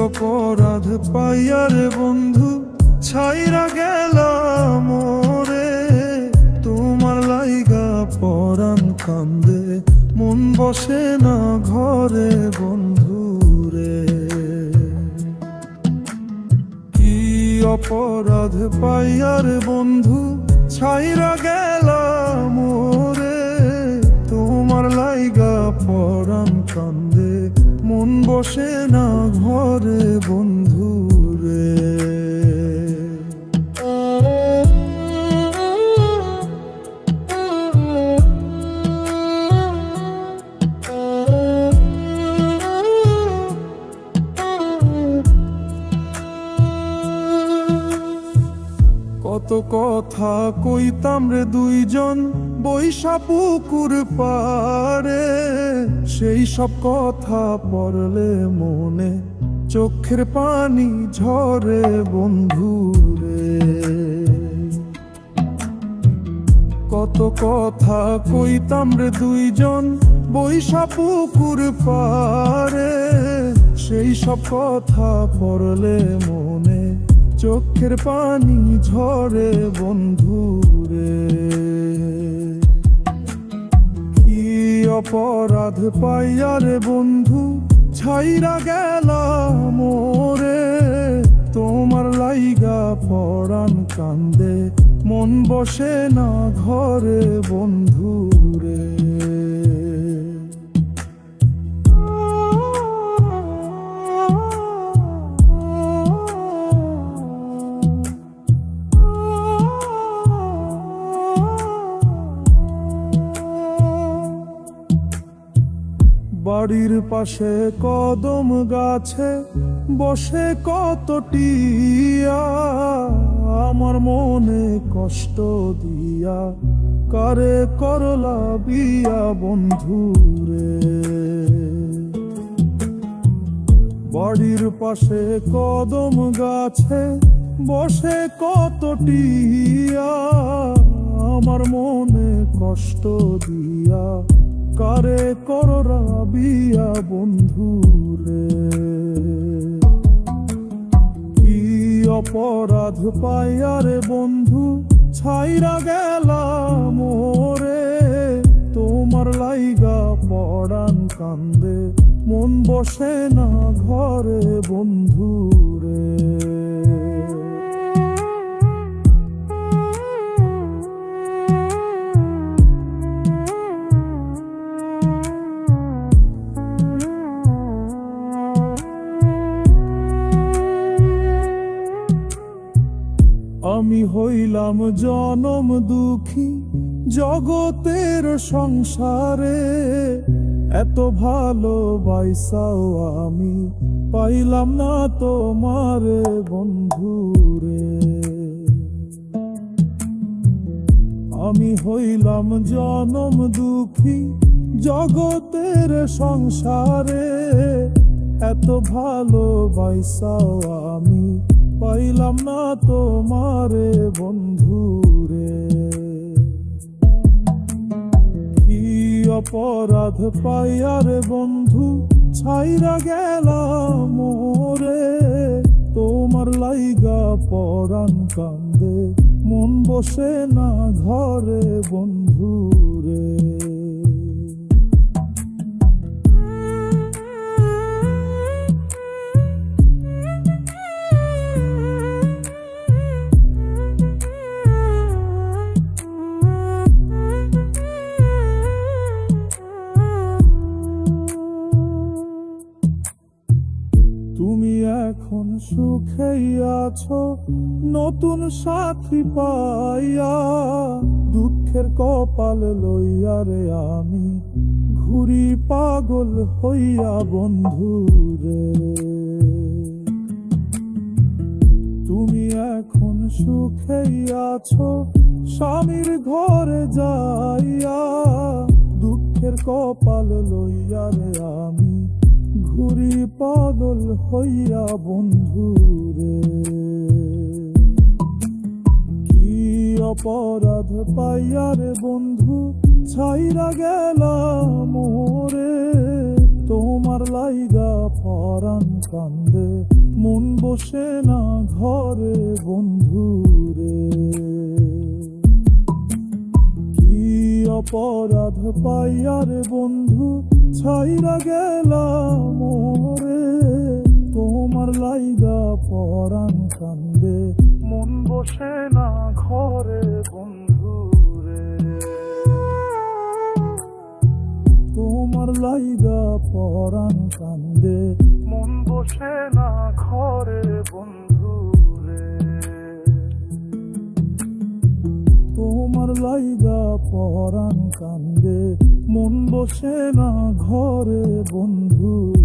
অপরাধ পাইয়ারে বন্ধু ছাইরা গেলাম মোরে, তোমার লাইগা পরাণ কান্দে মন বসে না ঘরে বন্ধু রে। কি অপরাধ পাইয়ারে বন্ধু ছাইরা গেলাম মোরে, তোমার লাইগা পরাণ কান্দে মন বসে না ঘরে বন্ধু রে। কত কথা কইতাম রে দুইজন বৈশা পুকুর পারে, সেই সব কথা পড়লে মনে চোখের পানি ঝরে বন্ধু রে। কত কথা কইতাম রে দুইজন বৈশা পুকুর পারে, সেই সব কথা পড়লে মনে চোখের পানি ঝরে বন্ধু রে। কি অপরাধ পাইয়ারে বন্ধু ছাইরা গেলাম মোরে, তোমার লাইগা পরাণ কান্দে মন বসে না ঘরে বন্ধু রে। বাড়ির পাশে কদম গাছে বসে কত টিয়া, আমার মনে কষ্ট দিয়া কারে করলা বিয়া বন্ধু রে। বাড়ির পাশে কদম গাছে বসে কত টিয়া, আমার মনে কষ্ট দিয়া কারে কররা বিয়া বন্ধু রে। কি অপরাধ পাইয়ারে বন্ধু ছাইরা গেলাম মোরে, তোমার লাইগা পরাণ কান্দে মন বসে না ঘরে বন্ধু রে। আমি হইলাম জনম দুঃখী জগতের সংসারে, এত ভালোবাসাও আমি পাইলাম না তোমারে বন্ধু রে। আমি হইলাম জনম দুঃখী জগতের সংসারে, এত ভালোবাসাও আমি পাইলাম না তোমারে বন্ধু রে। কি অপরাধ পাইয়ারে বন্ধু ছাইরা গেলাম মোরে, তোমার লাইগা পরাণ কান্দে মন বসে না ঘরে বন্ধু রে। তুমি এখন সুখেই আছো নতুন সাথী পাইয়া, দুঃখের কপাল লইয়া রে আমি ঘুরি পাগল হইয়া বন্ধু রে। তুমি এখন সুখেই আছো স্বামীর ঘরে যাইয়া, দুঃখের কপাল লইয়া রে আমি ঘুরি পাগল হইয়া বন্ধু রে। কি অপরাধ পাইয়ারে বন্ধু ছাইরা গেলাম মোরে, তোমার লাইগা পরাণ কান্দে মন বসে না ঘরে বন্ধু রে। কি অপরাধ পাইয়ার বন্ধু ছাইরা গেলাম মোরে, তোমার লাইগা পরাণ কান্দে মন বসে না ঘরে বন্ধু রে। তোমার লাইগা পরাণ কান্দে মন বসে না ঘরে বন্ধু রে। তোমার লাইগা পরাণ কান্দে মন বসে না ঘরে বন্ধু।